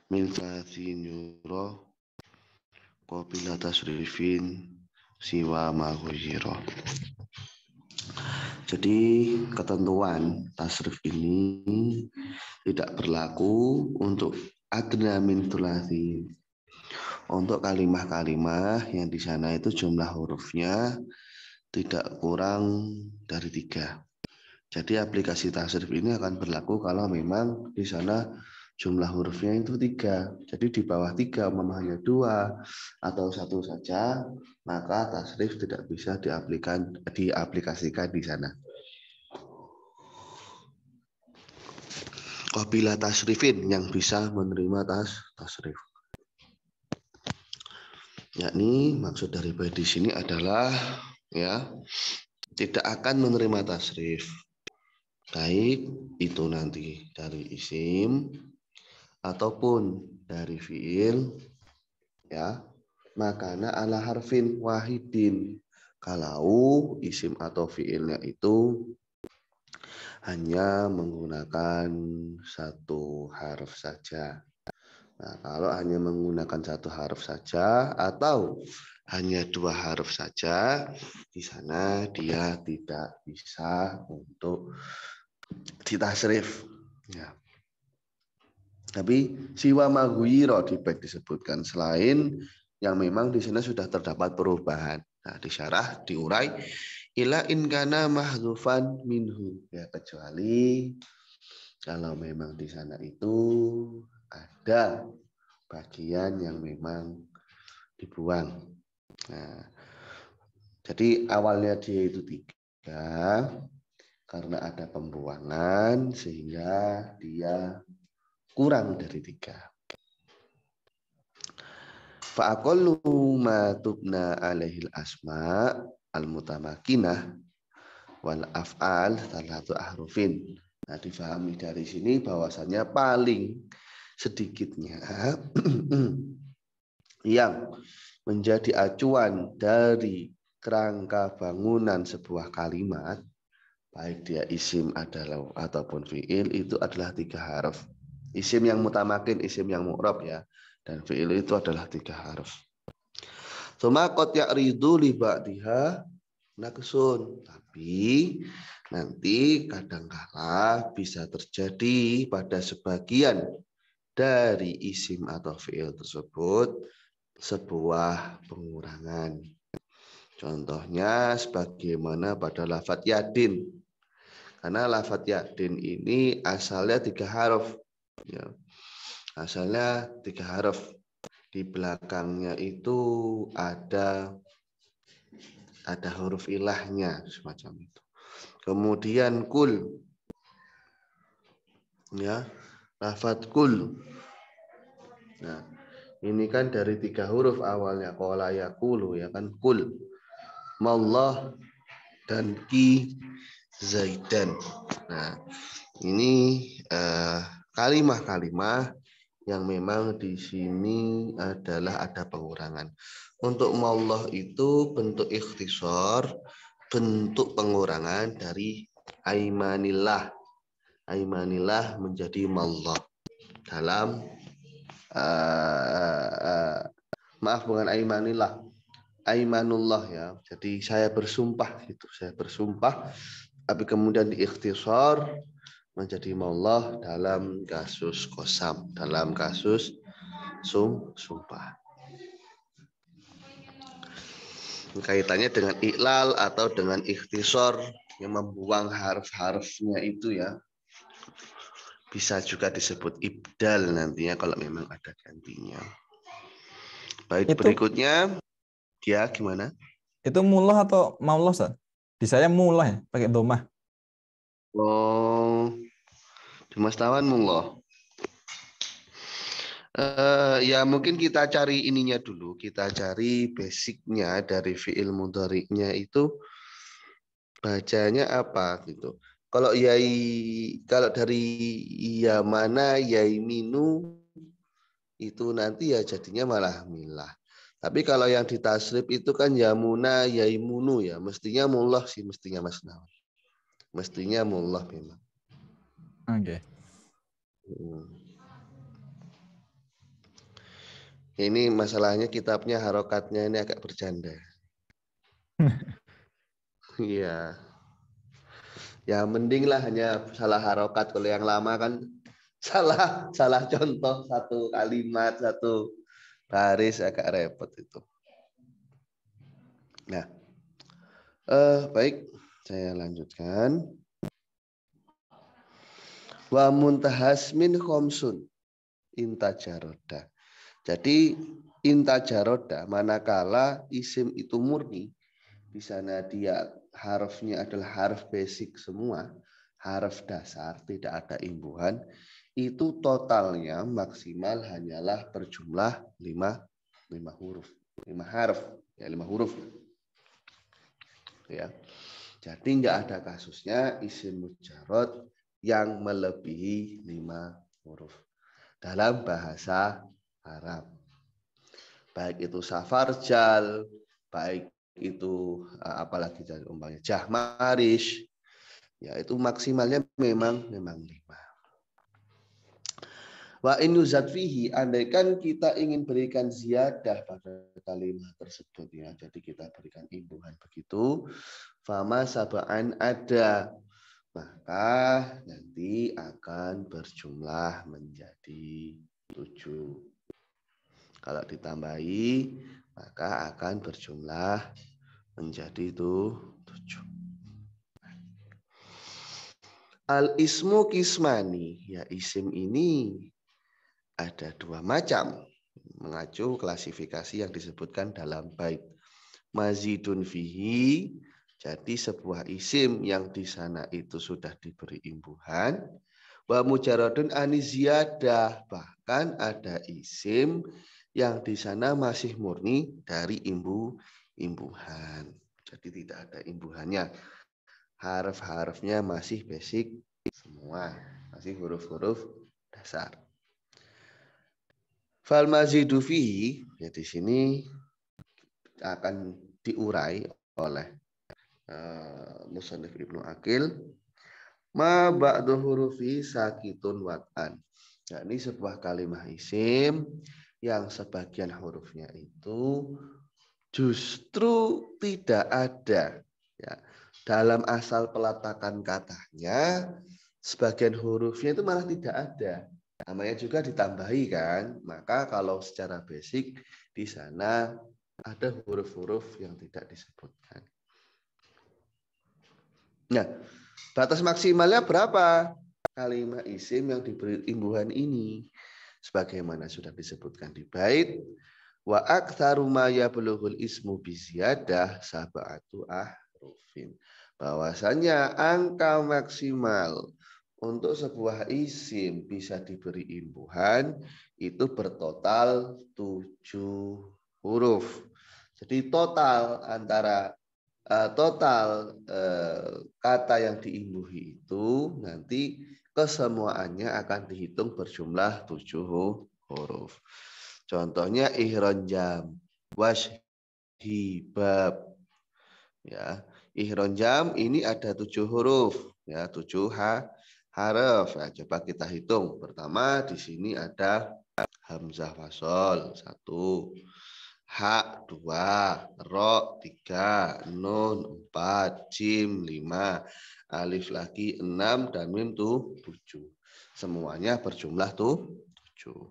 min thalathin yura qabila tasrifin siwa ma ghuyira. Jadi ketentuan tasrif ini tidak berlaku untuk adna min thalathin. Untuk kalimah-kalimah yang di sana itu jumlah hurufnya tidak kurang dari 3. Jadi aplikasi tasrif ini akan berlaku kalau memang di sana jumlah hurufnya itu 3. Jadi di bawah 3 hanya 2 atau 1 saja, maka tasrif tidak bisa diaplikasikan di sana. Qabila tasrifin yang bisa menerima tasrif. Yakni maksud dari bait di sini adalah ya tidak akan menerima tasrif. Baik itu nanti dari isim ataupun dari fiil ya, makana ala harfin wahidin. Kalau isim atau fiilnya itu hanya menggunakan satu huruf saja. Nah, kalau hanya menggunakan satu huruf saja atau hanya 2 huruf saja, di sana dia tidak bisa untuk ditasrif. Ya. Tapi siwa maghuyiro disebutkan selain yang memang di sana sudah terdapat perubahan. Nah, disyarah, diurai ila in kana mahdzufan minhu, ya kecuali kalau memang di sana itu ada bagian yang memang dibuang. Nah, jadi awalnya dia itu 3 karena ada pembuangan sehingga dia kurang dari 3. Fa'aqallu ma tubna alaihil asma al-mutamakinah wal af'al salatu ahrufin. Nah, difahami dari sini bahwasannya paling sedikitnya yang menjadi acuan dari kerangka bangunan sebuah kalimat, baik dia isim adalah ataupun fiil, itu adalah 3 huruf. Isim yang mutamakin, isim yang mu'rab ya, dan fiil itu adalah 3 huruf. Tsumma qad ya'ridu li ba'diha naksun, tapi nanti kadangkala bisa terjadi pada sebagian dari isim atau fiil tersebut sebuah pengurangan. Contohnya sebagaimana pada lafadz yadin. Karena lafadz yadin ini asalnya 3 huruf. Ya. Asalnya 3 huruf. Di belakangnya itu ada huruf ilahnya semacam itu. Kemudian kul. Ya. Lafadz kul. Nah, ini kan dari 3 huruf awalnya. Qala yaqulu ya kan kul. Mallah dan ki zaidan. Nah, ini kalimah-kalimah yang memang di sini adalah ada pengurangan. Untuk mallah itu bentuk ikhtisar, bentuk pengurangan dari aimanillah. Aimanillah menjadi mallah dalam maaf bukan aimanillah, aimanullah ya. Jadi saya bersumpah gitu, saya bersumpah, tapi kemudian diikhtisar menjadi maullah dalam kasus qasam, dalam kasus sumpah. Kaitannya dengan iklal atau dengan ikhtisar yang membuang harf-harfnya itu ya. Bisa juga disebut ibdal nantinya kalau memang ada gantinya. Baik, Itu berikutnya ya gimana? itu mullah atau maullah, Ustaz? Di saya mullah ya, pakai domah. Oh, Dimas Tawan mullah. Ya mungkin kita cari ininya dulu, kita cari basicnya dari fiil mudhari'nya itu bacanya apa gitu. Kalau dari ya mana yaiminu itu nanti ya jadinya malah milah. Tapi kalau yang ditasrif itu kan yamuna yaimunu ya, mestinya mullah sih, mestinya Mas Nawan. Mestinya mullah memang. Oke. Ini masalahnya kitabnya harokatnya ini agak bercanda. Iya. Ya mending lah hanya salah harokat. Kalau yang lama kan salah contoh satu kalimat, satu baris agak repot itu. Nah, baik, saya lanjutkan. Wa muntahas min khomsun intajaroda. Jadi intajaroda manakala isim itu murni, di sana dia harfnya adalah harf basic semua, harf dasar, tidak ada imbuhan, itu totalnya maksimal hanyalah berjumlah 5 huruf, 5 harf, ya 5 huruf. Ya. Jadi nggak ada kasusnya isim mujarad yang melebihi 5 huruf dalam bahasa Arab. Baik itu safarjal, baik itu apalagi umpamanya jahmarish, ya itu maksimalnya memang 5. Wa in yuzad fihi, andaikan kita ingin berikan ziyadah pada kalimat tersebut ya, jadi kita berikan imbuhan begitu, fama sab'an ada, maka nanti akan berjumlah menjadi 7. Kalau ditambahi maka akan berjumlah menjadi itu 7. Al ismu kismani, ya isim ini ada 2 macam, mengacu klasifikasi yang disebutkan dalam bait. Mazidun fihi, jadi sebuah isim yang di sana itu sudah diberi imbuhan. Wa mujaradun ani ziyadah, bahkan ada isim yang di sana masih murni dari imbuhan. Jadi tidak ada imbuhannya. Harf-harfnya masih basic semua, masih huruf-huruf dasar. Fal mazidu fihi, ya di sini akan diurai oleh Musannif Ibnu Aqil. Ma ba'du hurufi sakitun wat'an. Nah, ini sebuah kalimat isim yang sebagian hurufnya itu justru tidak ada. Ya, dalam asal peletakan katanya, sebagian hurufnya itu malah tidak ada. Namanya juga ditambahi kan, maka kalau secara basic di sana ada huruf-huruf yang tidak disebutkan. Nah, batas maksimalnya berapa? Kalimat isim yang diberi imbuhan ini. Sebagaimana sudah disebutkan di bait, wa aktsaru ma yablughul ismu bi ziyadah sab'atu ahrufin. Bahwasanya angka maksimal untuk sebuah isim bisa diberi imbuhan itu bertotal 7 huruf. Jadi total antara kata yang diimbuhi itu nanti kesemuaannya akan dihitung berjumlah 7 huruf. Contohnya ihronjam, washhibab. Ya, ihronjam ini ada 7 huruf, ya 7 harf. Nah, coba kita hitung. Pertama di sini ada hamzah wasol 1. Ha 2, ro 3, nun 4, jim 5, alif lagi 6, dan mim tuh 7. Semuanya berjumlah tuh 7.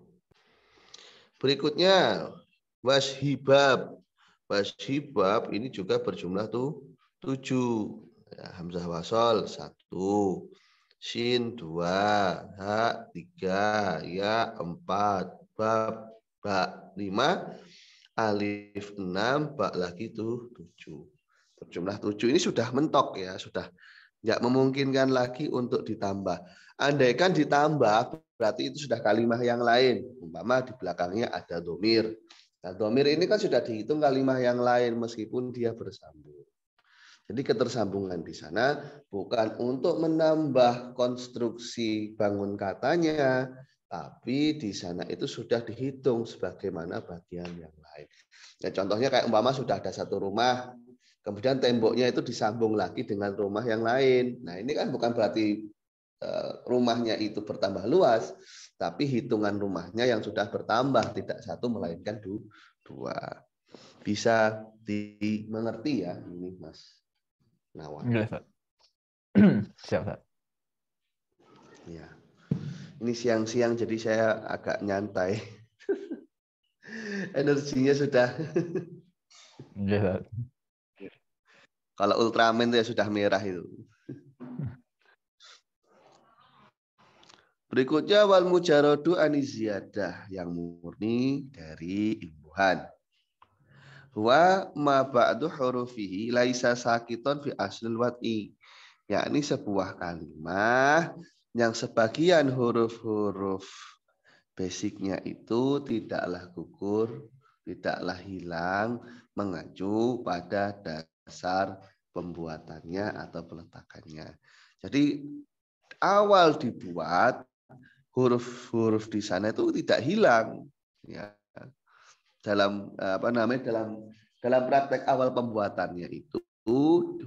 Berikutnya washhibab. Washhibab ini juga berjumlah tuh 7. Ya, hamzah wasol 1, shin 2, ha 3, ya 4, bab ba 5, alif 6, bak lagi tuh 7. Berjumlah 7 ini sudah mentok ya, sudah tidak memungkinkan lagi untuk ditambah. Andaikan ditambah, berarti itu sudah kalimat yang lain. Umpama di belakangnya ada domir. Nah, domir ini kan sudah dihitung kalimat yang lain meskipun dia bersambung. Jadi ketersambungan di sana bukan untuk menambah konstruksi bangun katanya, tapi di sana itu sudah dihitung sebagaimana bagian yang lain. Ya, contohnya kayak umpama sudah ada satu rumah, kemudian temboknya itu disambung lagi dengan rumah yang lain. Nah ini kan bukan berarti rumahnya itu bertambah luas, tapi hitungan rumahnya yang sudah bertambah tidak satu melainkan dua. Bisa dimengerti ya ini Mas Nawan. Siap, Ustaz. Ya. Ini siang-siang jadi saya agak nyantai. Energinya sudah. Kalau Ultraman itu ya sudah merah itu. Berikutnya wal mujaradu aniziyadah yang murni dari imbuhan. Wa ma ba'du hurufihi laisa sakiton fi aslil wat'i. Yakni sebuah kalimat yang sebagian huruf-huruf basicnya itu tidaklah gugur, tidaklah hilang, mengacu pada dasar pembuatannya atau peletakannya. Jadi awal dibuat huruf-huruf di sana itu tidak hilang, ya. Dalam dalam praktek awal pembuatannya itu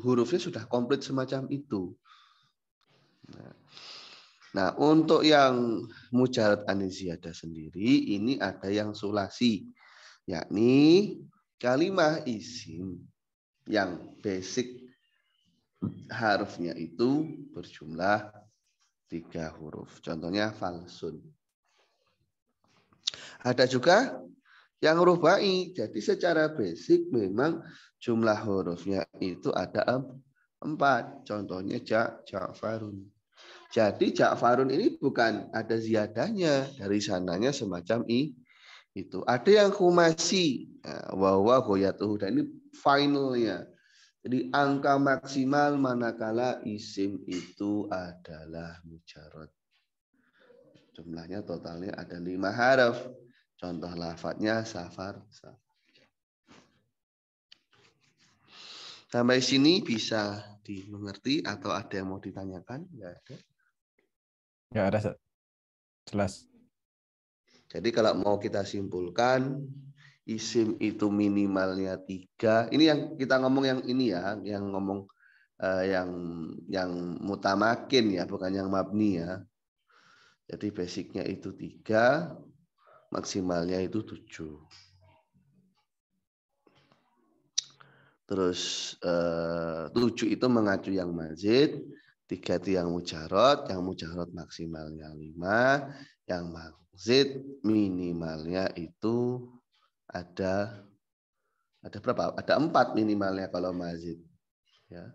hurufnya sudah komplit semacam itu. Nah, untuk yang mujarad aniziyadah sendiri ini ada yang sulasi, yakni kalimah isim yang basic harufnya itu berjumlah 3 huruf. Contohnya falsun. Ada juga yang rubai. Jadi secara basic memang jumlah hurufnya itu ada 4. Contohnya Ja'farun. Jadi Ja'farun ini bukan ada ziyadahnya. Dari sananya semacam itu. Ada yang khumasi. Wawa goyatuhu. Dan ini finalnya. Jadi angka maksimal manakala isim itu adalah mujarad. Jumlahnya totalnya ada 5 haraf. Contoh lafadznya safar. Sampai sini bisa dimengerti atau ada yang mau ditanyakan? Enggak ada. Enggak ada, jelas. Jadi kalau mau kita simpulkan, isim itu minimalnya 3. Ini yang kita ngomong yang ini ya, yang ngomong yang mutamakin ya, bukan yang mabni ya. Jadi basicnya itu 3. Maksimalnya itu 7. Terus 7 itu mengacu yang mazid, 3 itu yang mujarad maksimalnya 5, yang mazid minimalnya itu ada berapa? Ada 4 minimalnya kalau mazid. Ya.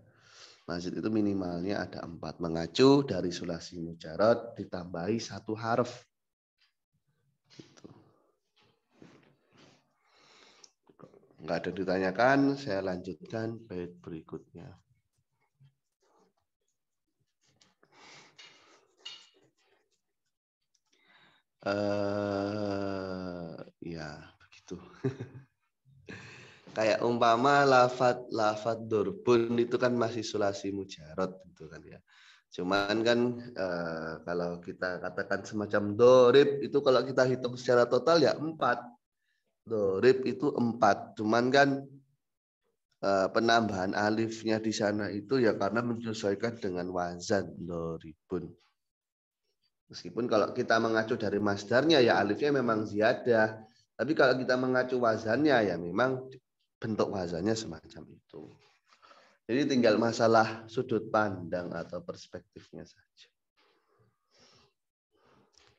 Mazid itu minimalnya ada 4, mengacu dari sulasi mujarad ditambahi 1 harf. Enggak ada ditanyakan, saya lanjutkan bait berikutnya. Ya, begitu. Kayak umpama lafat durbun itu kan masih sulasi mujarad gitu kan ya. Cuman kan kalau kita katakan semacam dorib itu kalau kita hitung secara total ya 4. Dorib itu 4. Cuman kan penambahan alifnya di sana itu ya karena menyesuaikan dengan wazan doribun. Meskipun kalau kita mengacu dari masdarnya ya alifnya memang ziyadah. Tapi kalau kita mengacu wazannya ya memang bentuk wazannya semacam itu. Jadi tinggal masalah sudut pandang atau perspektifnya saja.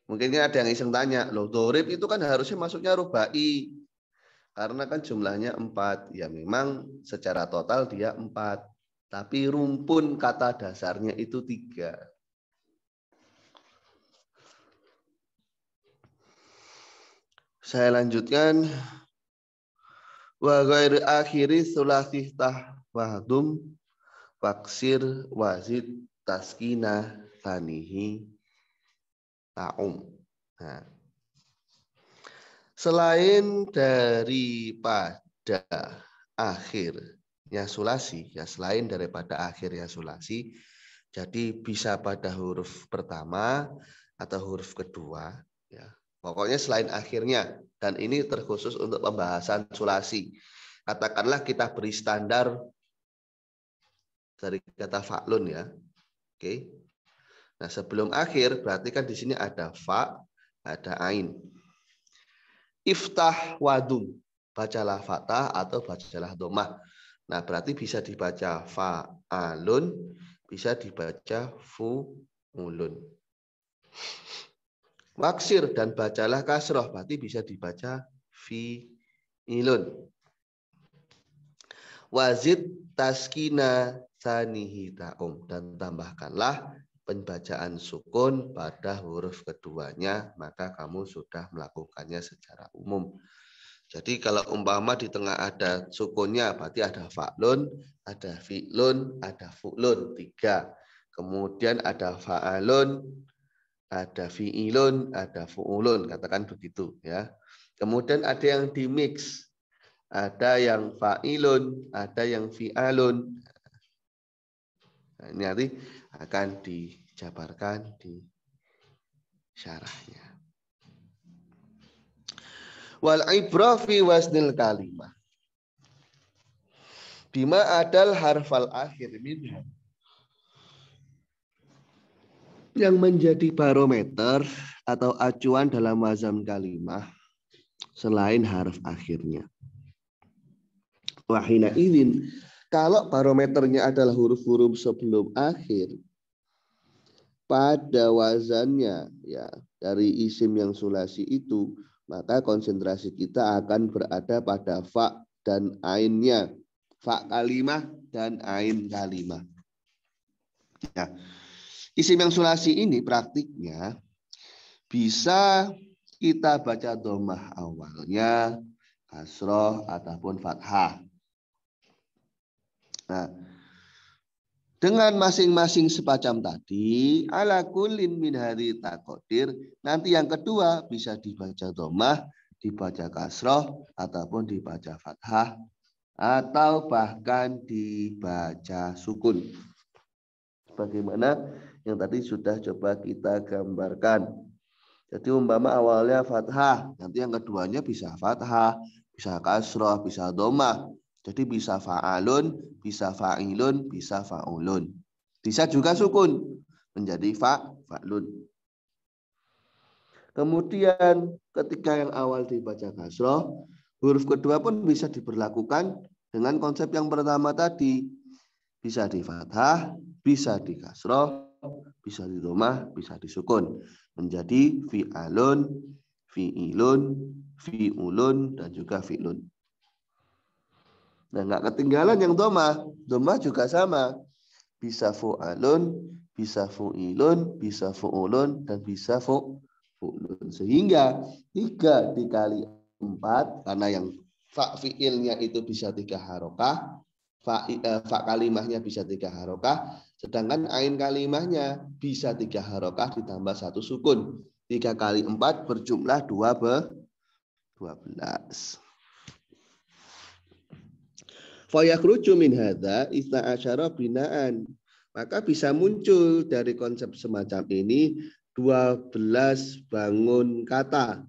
Mungkin ada yang iseng tanya, loh dorib itu kan harusnya masuknya rubai. Karena kan jumlahnya 4. Ya memang secara total dia 4. Tapi rumpun kata dasarnya itu 3. Saya lanjutkan. Wa ghairi akhiri sulasih tahwadum faksir wazid taskina tanihi ta'um. Nah. Selain daripada akhirnya sulasi, ya selain daripada akhirnya sulasi, jadi bisa pada huruf pertama atau huruf kedua, ya. Pokoknya selain akhirnya, dan ini terkhusus untuk pembahasan sulasi. Katakanlah kita beri standar dari kata fa'lun ya, oke. Nah, sebelum akhir berarti kan di sini ada fa, ada ain. Iftah wadum, bacalah fathah atau bacalah domah. Nah, berarti bisa dibaca fa'alun, bisa dibaca fu'ulun. Waksir dan bacalah kasroh, berarti bisa dibaca fi'ilun. Wazid taskina sanihi ta'um, dan tambahkanlah pembacaan sukun pada huruf keduanya, maka kamu sudah melakukannya secara umum. Jadi kalau umpama di tengah ada sukunnya, berarti ada fa'lun, ada fi'lun, ada fu'lun, 3. Kemudian ada fa'alun, ada fi'ilun, ada fu'ulun, katakan begitu ya. Kemudian ada yang dimix, ada yang fa'ilun, ada yang fi'alun. Nah, ini nanti akan dijabarkan di syarahnya. Wal ibrah fi wasnil kalimah bima adal harfal akhir minha. Yang menjadi barometer atau acuan dalam wazan kalimah selain harf akhirnya. Wahina idin, kalau barometernya adalah huruf-huruf sebelum akhir pada wazannya ya dari isim yang sulasi itu, maka konsentrasi kita akan berada pada fa dan ainnya. Fa kalimah dan ain kalimah. Ya. Isim yang sulasi ini praktiknya bisa kita baca dhammah awalnya, kasroh ataupun fathah. Nah, dengan masing-masing sepacam tadi, ala kullin min hadhi taqdir, nanti yang kedua bisa dibaca dhammah, dibaca kasroh ataupun dibaca fathah atau bahkan dibaca sukun. Bagaimana yang tadi sudah coba kita gambarkan. Jadi umpama awalnya fathah, nanti yang keduanya bisa fathah, bisa kasroh, bisa dhammah. Jadi bisa fa'alun, bisa fa'ilun, bisa fa'ulun. Bisa juga sukun menjadi fa'lun. Kemudian ketika yang awal dibaca kasroh, huruf kedua pun bisa diberlakukan dengan konsep yang pertama tadi. Bisa di fathah, bisa di kasroh, bisa di dhammah, bisa disukun. Menjadi fi'alun, fi'ilun, fi'ulun, dan juga fi'lun. Nah, nggak ketinggalan yang dhammah. Dhammah juga sama. Bisa fu'alun, bisa fu'ilun, bisa fu'ulun, dan bisa fu'ulun. Sehingga 3 dikali 4, karena yang fa fi'ilnya itu bisa 3 harokah, fa kalimahnya bisa 3 harokah, sedangkan ain kalimahnya bisa 3 harokah ditambah 1 sukun. 3 kali 4 berjumlah 12. Fayakhruju min hadza 12 binaan. Maka bisa muncul dari konsep semacam ini 12 bangun kata.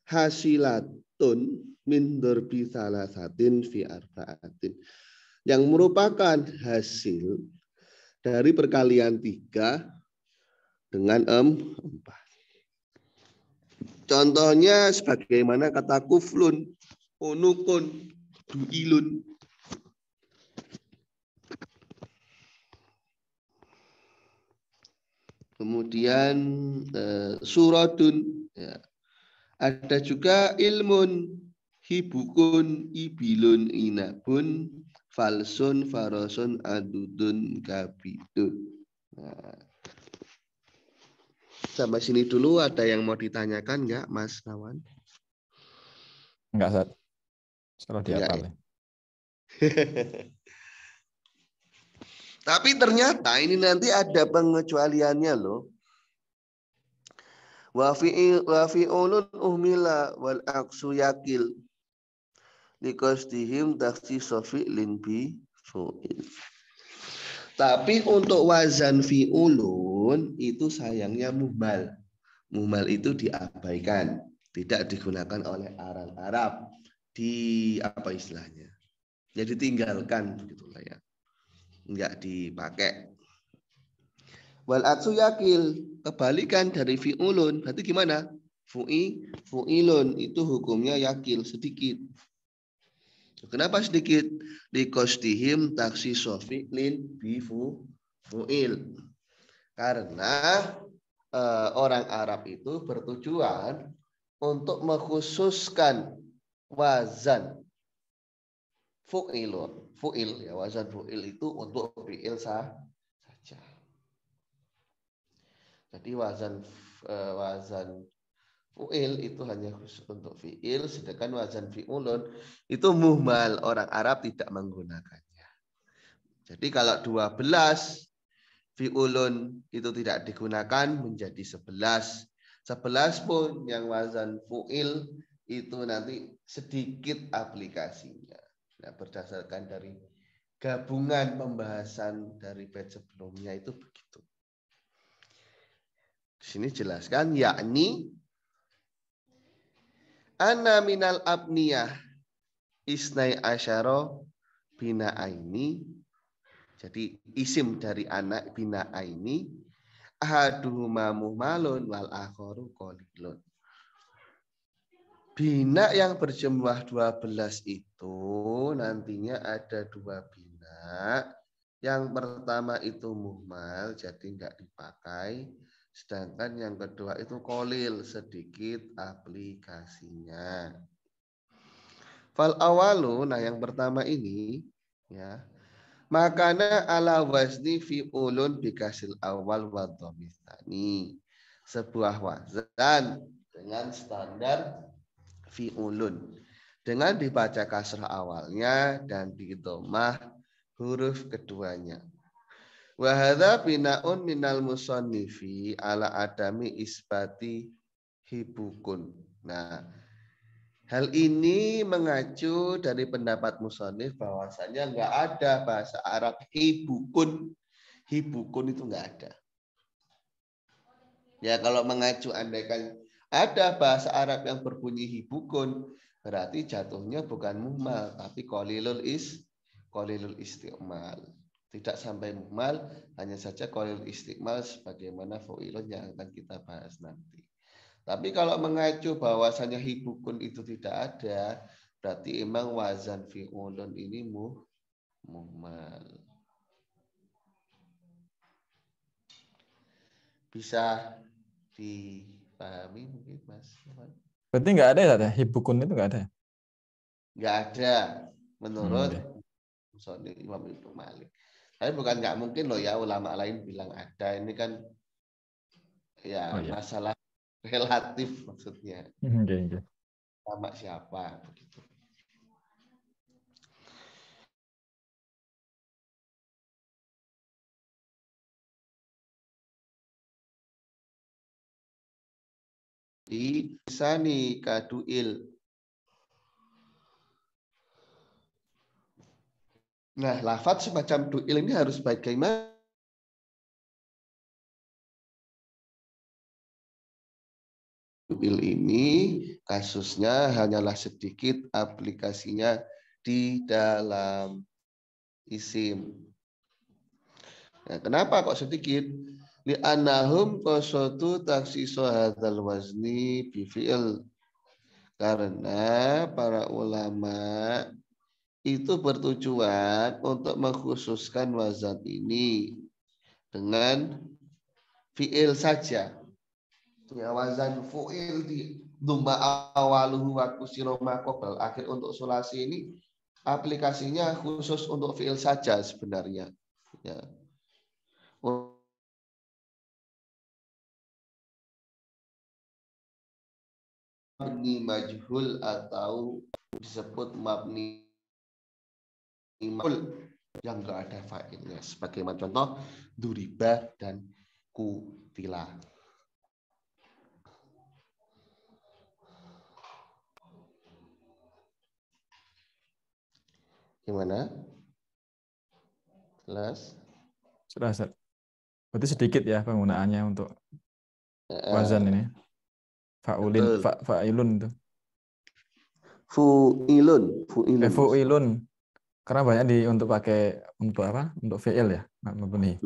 Hasilatun min darbi salasatin fi arba'atin. Yang merupakan hasil dari perkalian 3 dengan 4. Contohnya sebagaimana kata kuflun, unukun, duilun. Kemudian suratun. Ya. Ada juga ilmun, hibukun, ibilun, inabun, falsun, farosun, adudun, kabidun. Nah, sampai sini dulu ada yang mau ditanyakan nggak, Mas Nawan? Enggak, Sat. Selalu dihafal. Ya. Tapi ternyata ini nanti ada pengecualiannya loh. Wa fi'ulun uhmila wal aksu yakil liqasdihim takhsisu fi'lin bi fu'il. Tapi untuk wazan fi'ulun itu sayangnya muhmal. Muhmal itu diabaikan, tidak digunakan oleh orang Arab. Di apa istilahnya? Jadi tinggalkan begitulah ya. Enggak dipakai. Wal aksu yakil, kebalikan dari fi'ulun. Berarti gimana? Fu'ilun itu hukumnya yakil, sedikit. Kenapa sedikit? Likostihim taksi sofi'lin fu'il. Karena orang Arab itu bertujuan untuk mengkhususkan wazan fu'il ya, wazan fu'il itu untuk fi'il saja. Jadi wazan fu'il itu hanya khusus untuk fi'il, sedangkan wazan fi'ulun itu muhmal, orang Arab tidak menggunakannya. Jadi kalau 12 fi'ulun itu tidak digunakan menjadi 11. 11 pun yang wazan fu'il itu nanti sedikit aplikasinya. Nah, berdasarkan dari gabungan pembahasan dari bait sebelumnya itu begitu. Di sini jelaskan yakni ana minal abniyah isnai asyara bina'aini. Jadi isim dari anak bina'aini ahaduhuma muhmalun wal akharu qalilun. Bina yang berjumlah 12 itu nantinya ada 2 bina. Yang pertama itu muhmal, jadi enggak dipakai. Sedangkan yang kedua itu qalil, sedikit aplikasinya. Fal awalu, nah yang pertama ini ya, makana ala wazni fi'ulun bikasil awal wa dhamistani. Sebuah wazan dengan standar fi'ulun, dengan dibaca kasrah awalnya dan di dhammah huruf keduanya. Wa hadza bina'un minal musannifi ala adami isbati hibukun. Nah, hal ini mengacu dari pendapat musannif bahwasanya enggak ada bahasa Arab hibukun. Hibukun itu enggak ada. Ya kalau mengacu andaikan ada bahasa Arab yang berbunyi hibukun, berarti jatuhnya bukan muhmal tapi qalilul istiqmal. Tidak sampai muhmal, hanya saja qalilul istiqmal sebagaimana fu'ilun yang akan kita bahas nanti. Tapi kalau mengacu bahwasanya hibukun itu tidak ada, berarti emang wazan fi'ulun ini muhmal. Bisa dipahami mungkin Mas? Berarti nggak ada ya, hibukun itu nggak ada? Nggak ada menurut Okay. Imam Ibnu Malik. Tapi bukan nggak mungkin loh ya ulama lain bilang ada. Ini kan ya masalah relatif maksudnya. Okay. Sama siapa begitu. Di lisani kaduil. Nah, lafaz semacam duil ini harus bagaimana? Duil ini kasusnya hanyalah sedikit, aplikasinya di dalam isim. Nah, kenapa kok sedikit? Li'annahum qasadu taksisu hadzal wazni bi fi'il. Karena para ulama itu bertujuan untuk mengkhususkan wazan ini dengan fi'il saja. Ya, wazan fu'il di dhamma awaluhu wa kusiro ma qabl akhir untuk sulasi ini aplikasinya khusus untuk fi'il saja sebenarnya. Ya. Mabni majhul atau disebut mabni majhul yang enggak ada fa'ilnya. Sebagaimana contoh duriba dan kutila. Gimana? Jelas? Jelas. Berarti sedikit ya penggunaannya untuk wazan ini. Fa'ilun itu. Fu'ilun. Karena banyak untuk pakai untuk apa? Untuk fi'il ya, mabni.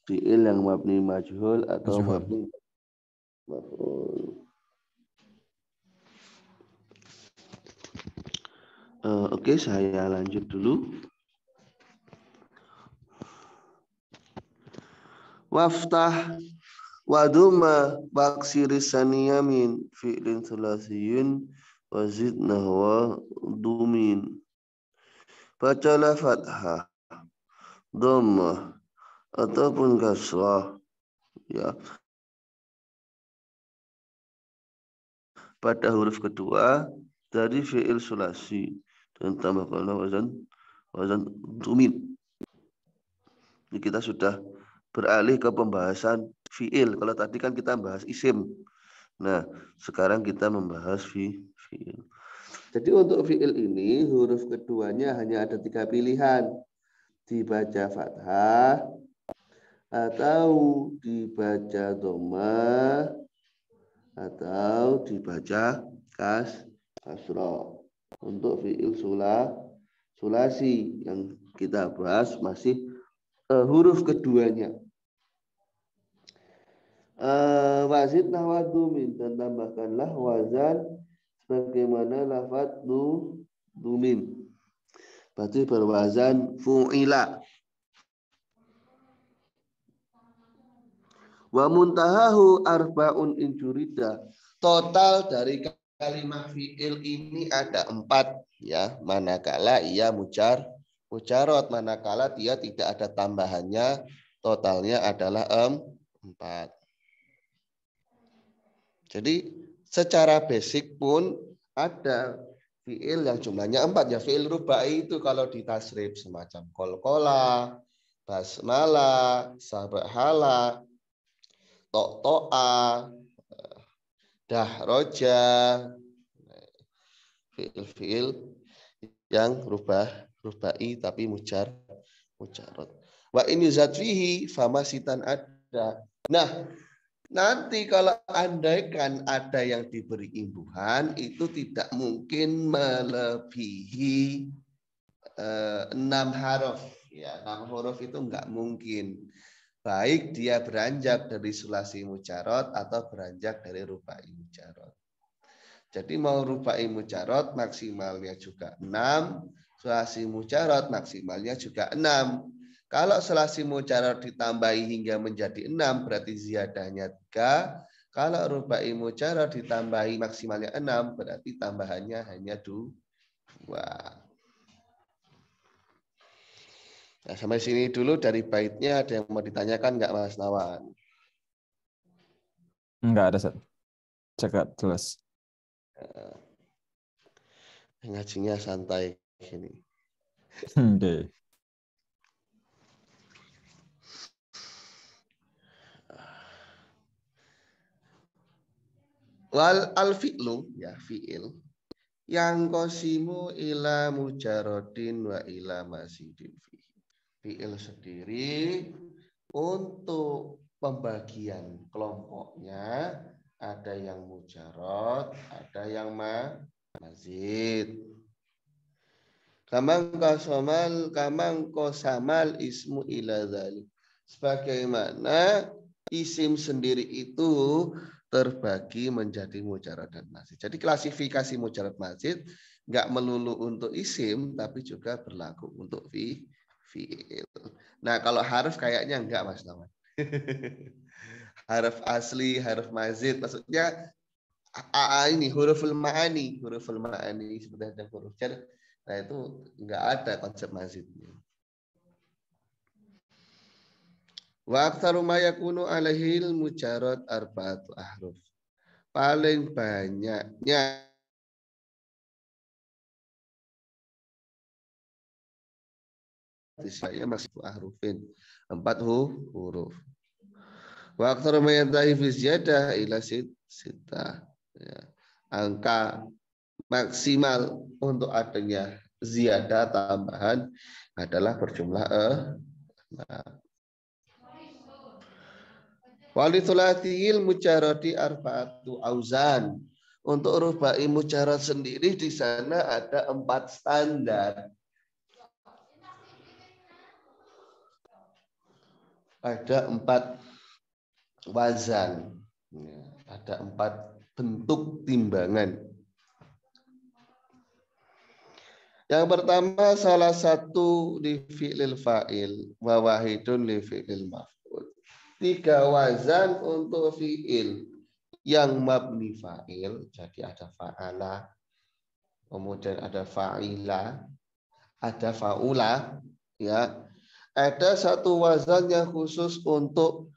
Fi'il yang mabni majhul atau Majhul. mabni maf'ul. Oke, saya lanjut dulu. Waftah waduma baksiri saniyamin fi'lin thulasiyun wazid nahwa dumin. Bacalah fathah, dhammah ataupun kasrah ya pada huruf kedua dari fi'il sulasi dan tambahkanlah wazan dumin. Ini kita sudah beralih ke pembahasan fi'il. Kalau tadi kan kita bahas isim. Nah, sekarang kita membahas fi'il. Jadi untuk fi'il ini huruf keduanya hanya ada 3 pilihan. Dibaca fathah atau dibaca dhammah atau dibaca kasrah. Untuk fi'il sulasi yang kita bahas masih huruf keduanya. Wazid nawadumin dan tambahkanlah wazan sebagaimana lafaz dumin. Berarti berwazan fu'ila. Wa muntahahu arba'un injurida. Total dari kalimat fi'il ini ada 4 ya, manakala ia mujarot, manakala dia tidak ada tambahannya, totalnya adalah 4. Jadi secara basic pun ada fi'il yang jumlahnya 4 ya. Fi'il rubai itu kalau ditasrif semacam kolkola, basmalah, sabahala, to'a, dahroja, fi'il yang rubai tapi mujarot. Wa in yuzad fihi famasitan ada. Nah, nanti kalau andaikan ada yang diberi imbuhan itu tidak mungkin melebihi 6 huruf ya. 6 huruf itu enggak mungkin. Baik dia beranjak dari sulasi mujarot atau beranjak dari rubai mujarot. Jadi mau rubai mujarot maksimalnya juga 6, sulasi mujarot maksimalnya juga 6. Kalau sulasi mujarot ditambahi hingga menjadi 6 berarti ziyadahnya 3. Kalau rubai mujarot ditambahi maksimalnya 6 berarti tambahannya hanya 2. Nah, sampai sini dulu dari baitnya. Ada yang mau ditanyakan nggak Mas Nawan? Enggak ada, Ustaz. Cekat jelas. Ngajinya santai gini. Oke. Wal al fi'lu ya fi'il yang qasimu ila mujarodin wa ila masidin fihi. Fi'il sendiri untuk pembagian kelompoknya ada yang mujarod, ada yang mazid. Kamang kosamal ismu ila dzalik. Sebagaimana isim sendiri itu terbagi menjadi mujarad dan mazid. Jadi klasifikasi mujarad mazid nggak melulu untuk isim, tapi juga berlaku untuk fi'il. Nah kalau harf kayaknya enggak Mas Nawan. Harf asli, harf mazid, maksudnya ini huruful ma'ani seperti ada huruf jar. Nah itu enggak ada konsep mazidnya. Wa aktsaru ma yakunu alaihil mujarad arba'atu ahruf. Paling banyaknya saya masih ahrufin 4 huruf. Wa aktsaru ma yantahi fi ziyadah ila sita. Ya. Angka maksimal untuk adanya ziyadah tambahan adalah berjumlah Walitulatihil mujarodi arba'atu auzan. Untuk rubai mujarad sendiri di sana ada 4 standar. ada 4 wazan. Ya, ada 4 bentuk timbangan. Yang pertama, salah satu li fi'lil fa'il wa wahidun li fi'lil maf'ul. 3 wazan untuk fi'il yang mabni fa'il, jadi ada fa'ala, kemudian ada fa'ila, ada fa'ula, ya. Ada 1 wazan yang khusus untuk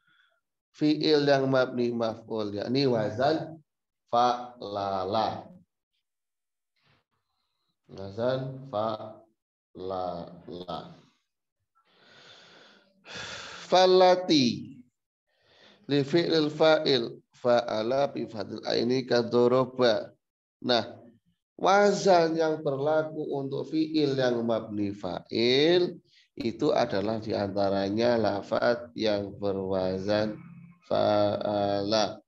fi'il yang mabni maf'ul, yakni wazan fa'lala. Wazan fa'lala. Falati li fi'il fa'il fa'ala bi fadil aini kadoroba. Nah, wazan yang berlaku untuk fi'il yang mabni fa'il itu adalah diantaranya lafaz yang berwazan fa'ala.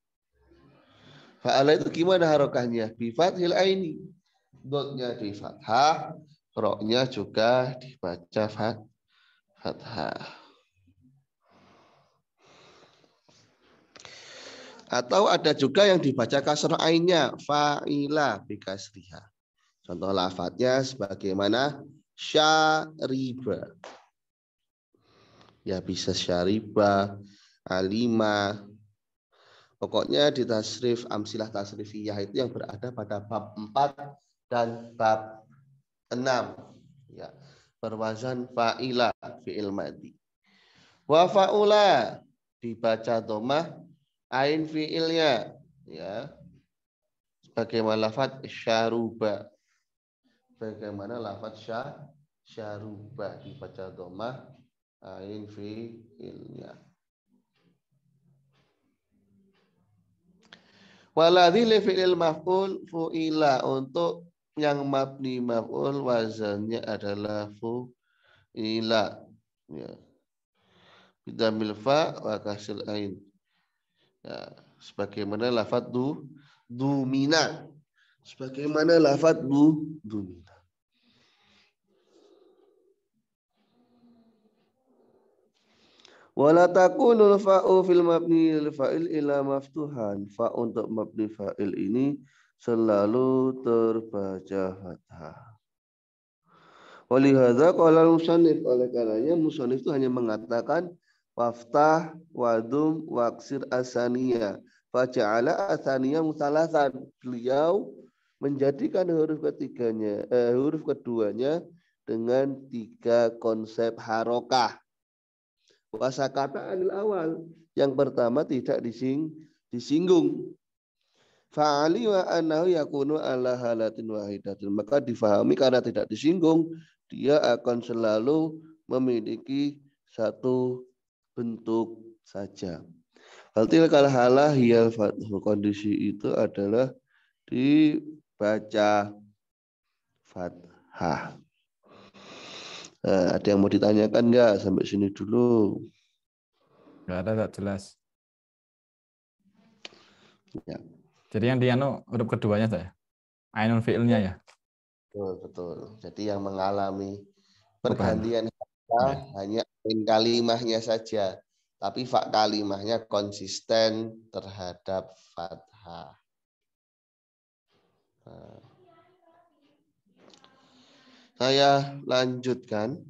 Fa'ala itu gimana harokahnya? Bi fathil aini. Dotnya di fathah, roknya juga dibaca fathah. Atau ada juga yang dibaca kasrah ainnya, fa'ila bi kasriha. Contoh lafadznya sebagaimana syariba. Ya bisa syariba, alima. Pokoknya di tasrif amsilah tasrifiyah itu yang berada pada bab 4 dan bab 6. Ya, berwazan fa'ila fi'il madhi. Wa fa'ula dibaca dhammah ain fi'ilnya, ya. Bagaimana lafaz syaruba. Bagaimana lafaz syaruba dibaca dhammah ain fi'ilnya. Waladhi li fi'il maf'ul fu'ila, untuk yang mabni maf'ul wazannya adalah fu'ila, ya. Bidamil fa wa kasril ain. Ya, sebagaimana lafaz dumina. Sebagaimana lafaz dumina. Wala takunul fa'u fil mabni lil fa'il ila maftuhan. Fa untuk mabni fa'il ini selalu terbaca fathah. Walihadza qala musannif, oleh karenanya musannif itu hanya mengatakan waftah wadum waksir asaniya faja'ala asaniya musalatan. Beliau menjadikan huruf keduanya dengan 3 konsep harokah. Wasakata anil awal, yang pertama tidak disinggung. Fa'ali wa annahu yakunu ala halatin wahidatin, maka difahami karena tidak disinggung dia akan selalu memiliki 1 bentuk saja. Kalau halah hiyal fathu, kondisi itu adalah dibaca fathah. Nah, ada yang mau ditanyakan nggak sampai sini dulu? Nggak ada, tak jelas. Ya. Jadi yang di huruf keduanya saya, ainun fi'ilnya ya. Betul. Jadi yang mengalami Perubahan. pergantian kata hanya ain kalimahnya saja, tapi fa kalimahnya konsisten terhadap fathah. Nah, saya lanjutkan.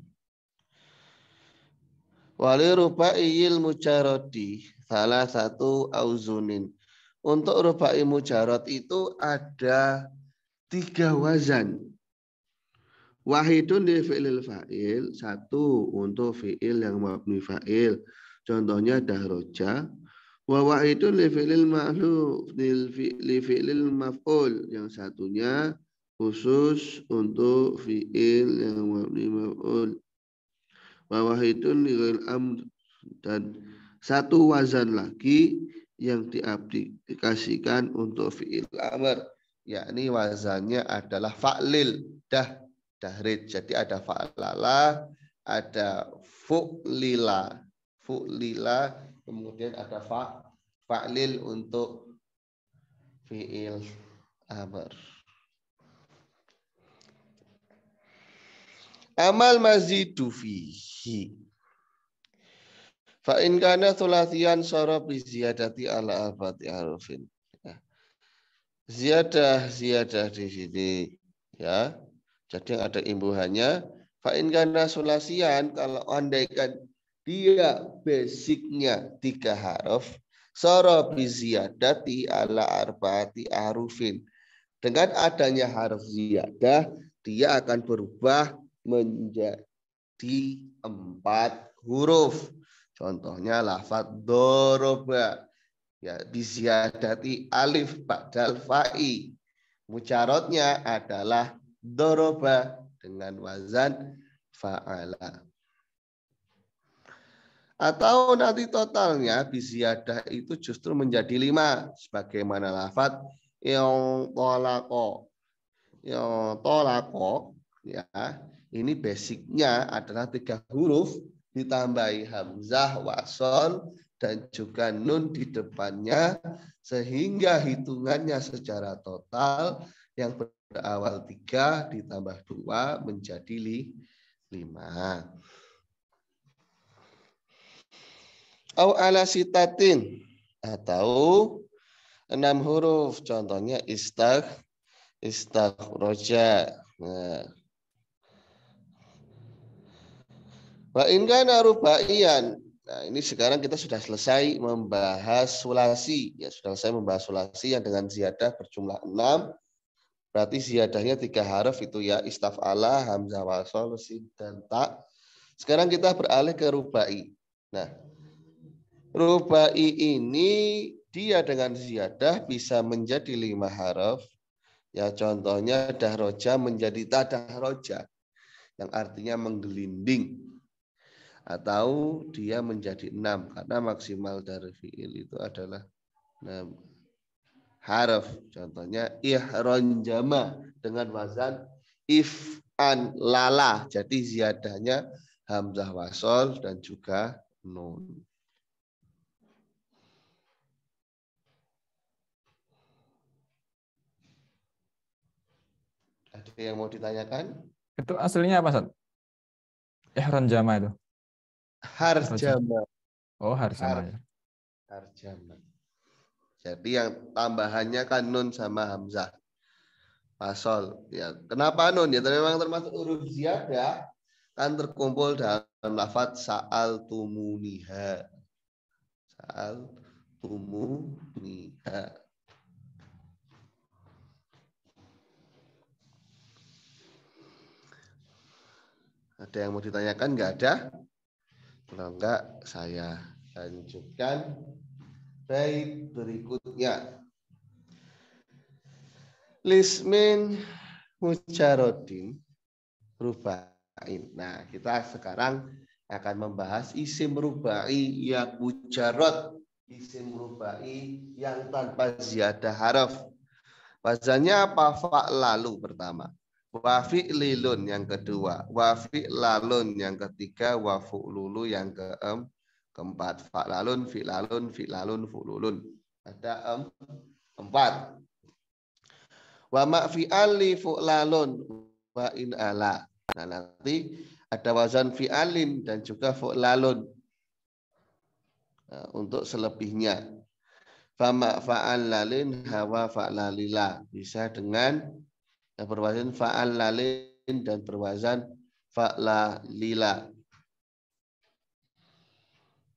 Wali rubaiyil mujarodi salah 1 auzunin. Untuk rubai mujarod itu ada 3 wazan. Wahidun di fi'il fa'il, 1 untuk fi'il yang mabni fa'il. Contohnya dahroja. Wa wahidun li fi'il ma'luf li fi'il maf'ul, yang satunya khusus untuk fi'il yang mabni maf'ul. Wa wahidun li ghairil amr, dan 1 wazan lagi yang diaplikasikan untuk fi'il amr, yakni wazannya adalah fa'lil dahrid. Jadi ada fa'lala, ada fu'lila, kemudian ada fa'lil untuk fi'il amr. Amal mazidu fihi Fa in kana tsulasiyan sara bi ziyadati ala arba'ati harufin. Ziyadah di sini ya. Jadi ada imbuhannya. Fa in kana sulasian, kalau andaikan dia basicnya 3 huruf, sara bi ziyadati ala arba'ati harufin. Dengan adanya haruf ziyadah, dia akan berubah menjadi 4 huruf. Contohnya lafaz doroba. Ya, biziyadati alif ba'dal fa'i. Mujarotnya adalah doroba dengan wazan fa'ala. Atau nanti totalnya biziyadah itu justru menjadi 5. Sebagaimana lafaz yang tolako. Yang tolako. Ya, ini basicnya adalah 3 huruf ditambahi hamzah, wasol, dan juga nun di depannya, sehingga hitungannya secara total yang berawal 3 ditambah 2 menjadi 5. Au ala sitatin, atau 6 huruf, contohnya istakhroja. Nah, wa in kana rubaiyan. Nah, ini sekarang kita sudah selesai membahas sulasi. Ya, sudah selesai membahas sulasi yang dengan ziyadah berjumlah 6. Berarti ziyadahnya 3 huruf itu ya, istaf'ala, hamzah wasol, sin, dan ta. Sekarang kita beralih ke rubai. Nah, rubai ini dia dengan ziyadah bisa menjadi 5 huruf. Ya, contohnya dahroja menjadi tadahroja, yang artinya menggelinding. Atau dia menjadi 6 karena maksimal dari fiil itu adalah 6 harf. Contohnya ihronjama dengan wazan if'an lala. Jadi ziyadahnya hamzah wasol dan juga nun. Ada yang mau ditanyakan? Itu aslinya apa, Ustaz? Ihron jama itu. Harjama. Oh, harjama ya. Harjama. Jadi yang tambahannya kan nun sama hamzah. Pasol. Ya, kenapa nun? Ya, memang termasuk huruf ziyadah kan terkumpul dalam lafaz sa'al tumuniha. Sa'al tumuniha. Ada yang mau ditanyakan? Enggak ada? Kalau enggak, saya lanjutkan bait berikutnya. Lismin mujarodin rubain. Nah, kita sekarang akan membahas isim rubai yang mujarod. Isim rubai yang tanpa ziyadah haraf. Wazannya apa? Fa'lalu pertama. Wa fi'lilun yang kedua. Wa fi'lalun yang ketiga. Wa fu'lulu yang keempat. Fa'lalun, fi'lalun, fi'lalun, fu'lulun. Ada 4. Wa ma'fi'ali fu'lalun wa in ala. Nah, nanti ada wazan fi'alin dan juga fu'lalun. Nah, untuk selebihnya. Fama fa'alalin hawa fa'lalila. Bisa dengan berwazan fa'alalin dan berwazan fa'lalila.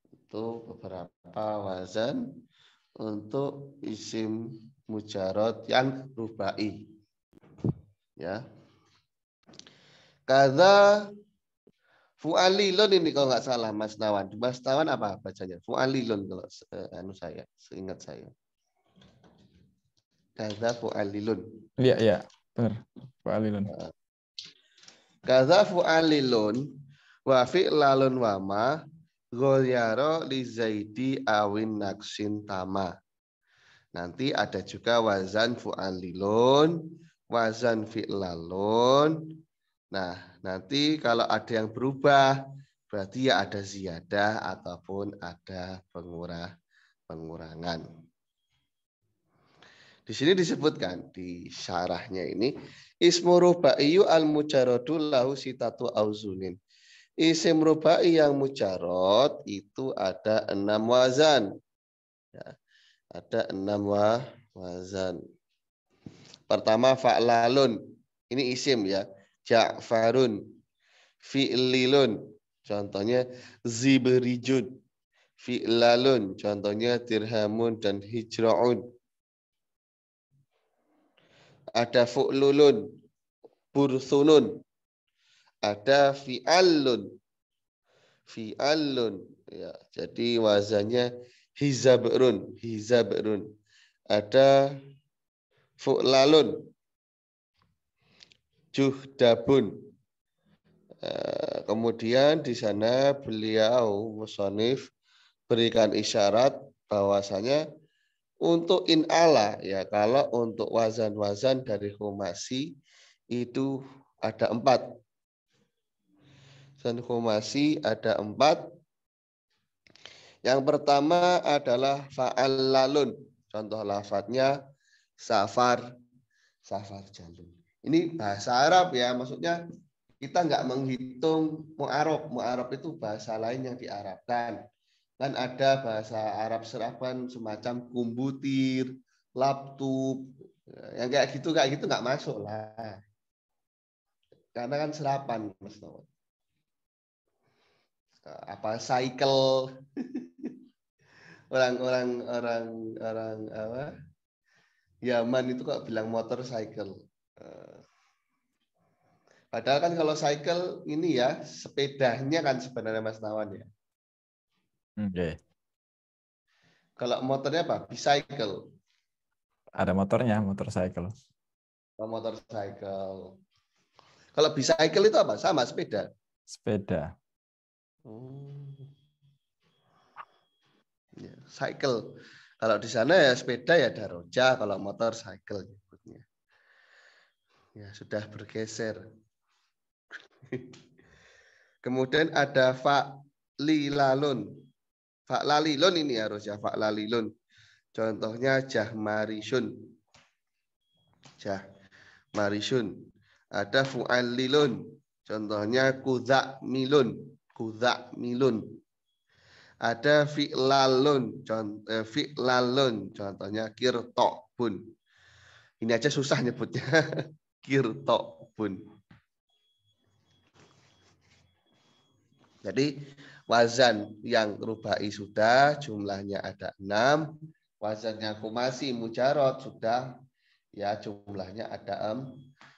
Itu beberapa wazan untuk isim mujarod yang rubai. Ya. Kaza fu'alilun ini kalau nggak salah Mas Nawan. Mas Nawan apa bacanya? Fu'alilun kalau saya, seingat saya. Kaza fu'alilun. Iya, iya. Benar. Fu'alilun. Kaza fu'alilun wa fi'lalun wa ma ghoyaro li zaidi awin naksin tama. Nanti ada juga wazan fu'alilun, wazan fi'lalun. Nah, nanti kalau ada yang berubah, berarti ya ada ziyadah ataupun ada pengurangan. Di sini disebutkan di syarahnya ini, ismu rubaiyu al-mujarradu lahu sitatu auzunin. Isim rubai yang mujarot itu ada 6 wazan. Ya, ada 6 wazan. Pertama fa'lalun. Ini isim ya. Ja'farun. Fi'lilun. Contohnya zibrijun. Fi'lalun. Contohnya dirhamun dan hijra'un. Ada fu'lulun. Burthunun. Ada fi'allun. Fi'allun. Ya, jadi wazannya hizabrun. Hizabrun. Ada fu'lalun. Juhdabun. Kemudian di sana beliau musonif berikan isyarat bahwasanya untuk in'ala ya, kalau untuk wazan-wazan dari khumasi itu ada 4. Wazan khumasi ada 4. Yang pertama adalah fa'allalun. Contoh lafadznya safar, safar jalun. Ini bahasa Arab ya, maksudnya kita nggak menghitung mu'arab. Mu'arab itu bahasa lain yang diarabkan. Kan ada bahasa Arab serapan semacam kumbutir, laptop, yang kayak gitu nggak masuk lah. Karena kan serapan, Mas Nawat. Apa cycle, orang apa? Yaman itu kok bilang motorcycle. Padahal kan kalau cycle ini ya sepedanya kan sebenarnya Mas Nawan ya. Oke. Kalau motornya apa? Bicycle. Ada motornya, motorcycle. Motorcycle. Kalau bicycle itu apa? Sama sepeda. Sepeda. Ya, cycle. Kalau di sana ya sepeda ya daroja, kalau motor cycle nyebutnya. Ya sudah bergeser. Kemudian ada fa'lilalun. Fa'lalilun ini harusnya fa'lalilun. Contohnya jahmarisun. Jahmarisun. Ada fu'allilun. Contohnya kudza'milun. Kudza'milun. Ada fi'lalun. Fi'lalun. Contohnya kirtobun. Ini aja susah nyebutnya. Kirtobun. Jadi wazan yang rubai sudah, jumlahnya ada 6. Wazannya khumasi mujarot sudah, ya jumlahnya ada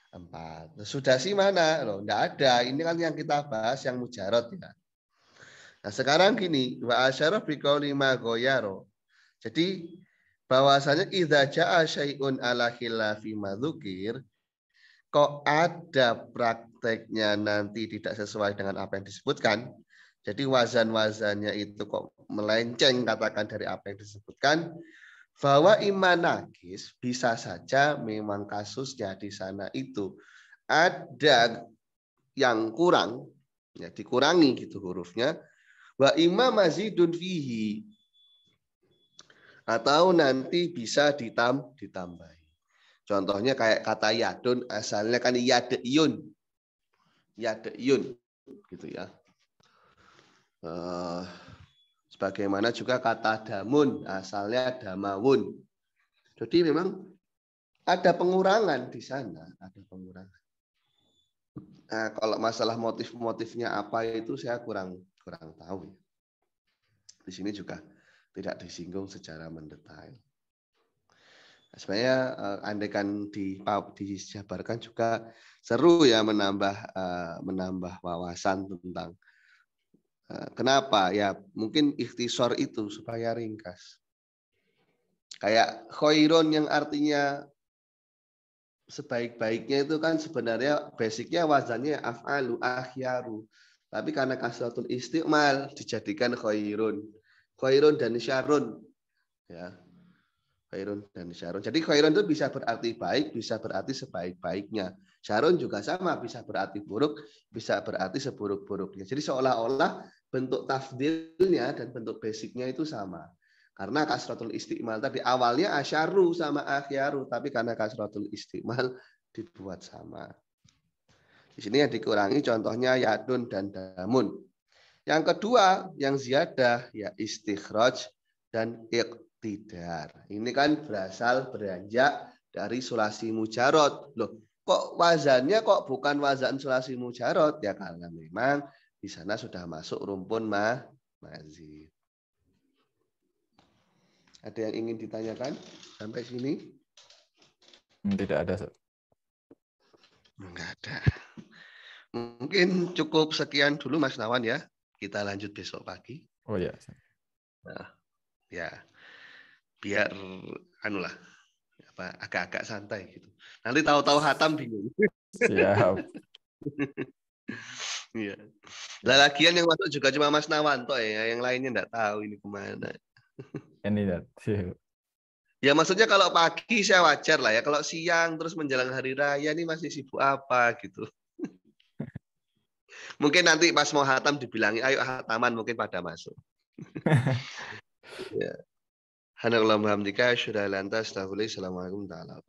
4. Sudah sih mana? Loh, enggak ada. Ini kan yang kita bahas yang mujarot ya. Nah sekarang gini, wa asyarah biqauli ma goyaro. Jadi bahwasanya idza jaa syai'un ala khilafi madzukir, kok ada prakteknya nanti tidak sesuai dengan apa yang disebutkan. Jadi wazan-wazannya itu kok melenceng katakan dari apa yang disebutkan. Bahwa iman nakis bisa saja memang kasusnya di sana itu ada yang kurang, ya dikurangi gitu hurufnya. Wa imam mazidun fihi, atau nanti bisa ditambahi. Contohnya kayak kata yadun asalnya kan yadiyun. Yadiyun gitu ya. Sebagaimana juga kata damun asalnya damawun. Jadi memang ada pengurangan di sana, ada pengurangan. Nah, kalau masalah motif-motifnya apa itu saya kurang tahu. Di sini juga tidak disinggung secara mendetail. Sebenarnya andaikan dijabarkan juga seru ya, menambah wawasan tentang kenapa ya, mungkin ikhtisor itu supaya ringkas. Kayak khairon yang artinya sebaik-baiknya itu kan sebenarnya basicnya wazannya af'alu akhyaru. Tapi karena kasratul istiqmal dijadikan khairun. Khairun dan syarun. Ya. Khairun dan syarun. Jadi khairun itu bisa berarti baik, bisa berarti sebaik-baiknya. Syarun juga sama, bisa berarti buruk, bisa berarti seburuk-buruknya. Jadi seolah-olah bentuk tafdilnya dan bentuk basicnya itu sama. Karena kasratul istiqmal tadi awalnya asyaru sama akhyaru, tapi karena kasratul istiqmal dibuat sama. Di sini yang dikurangi contohnya yadun dan damun. Yang kedua, yang ziyadah ya istikhraj dan iqtidar. Ini kan beranjak dari sulasi mujarot. Loh, kok wazannya kok bukan wazan sulasi mujarot? Ya karena memang di sana sudah masuk rumpun mazid. Ada yang ingin ditanyakan sampai sini? Tidak ada, Ustaz. Enggak ada. Mungkin cukup sekian dulu Mas Nawan ya. Kita lanjut besok pagi. Oh ya. Nah, ya. Biar anulah agak-agak santai gitu. Nanti tahu-tahu hatam bingung. Siap. Iya. Lah lagian yang masuk juga cuma Mas Nawanto ya, yang lainnya enggak tahu ini kemana. Ini Ustaz. Ya maksudnya kalau pagi saya wajar lah ya, kalau siang terus menjelang hari raya ini masih sibuk apa gitu. Mungkin nanti pas mau hatam dibilangi, ayo hataman mungkin pada masuk. Ya. Hanallahu hamdika asyhadu an la ilaha illa anta astaghfiruka wa atubu ilaik.